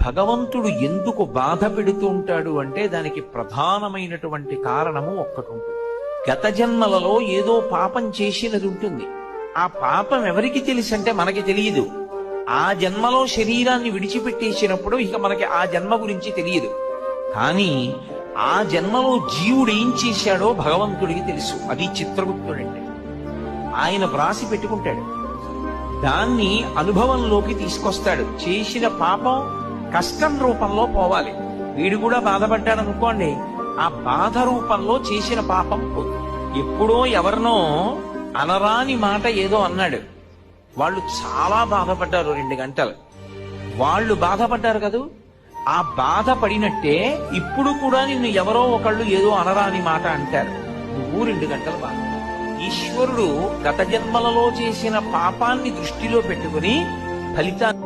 భగవంతుడు ఎందుకు బాధ పెడుతూ ఉంటాడు అంటే దానికి ప్రధానమైనటువంటి కారణము ఒక్కటి ఉంటుంది. గత జన్మలలో ఏదో పాపం చేసినది ఉంటుంది. ఆ పాపం ఎవరికి తెలుసంటే మనకి తెలియదు. ఆ జన్మలో శరీరాన్ని విడిచిపెట్టేసినప్పుడు ఇక మనకి ఆ జన్మ గురించి తెలియదు. కానీ ఆ జన్మలో జీవుడు ఏం చేశాడో భగవంతుడికి తెలుసు. అది చిత్రగుప్తుడంటే. ఆయన వ్రాసి పెట్టుకుంటాడు. దాన్ని అనుభవంలోకి తీసుకొస్తాడు. చేసిన పాపం కష్టం రూపంలో పోవాలి. వీడు కూడా బాధపడ్డాడు అనుకోండి, ఆ బాధ రూపంలో చేసిన పాపం పోతుంది. ఎప్పుడో ఎవరినో అనరాని మాట ఏదో అన్నాడు. వాళ్ళు చాలా బాధపడ్డారు. 2 గంటలు వాళ్ళు బాధపడ్డారు కదూ. ఆ బాధపడినట్టే ఇప్పుడు కూడా నిన్ను ఎవరో ఒకళ్ళు ఏదో అనరాని మాట అంటారు. నువ్వు 2 గంటలు బాధ. ఈశ్వరుడు గత జన్మలలో చేసిన పాపాన్ని దృష్టిలో పెట్టుకుని ఫలితాన్ని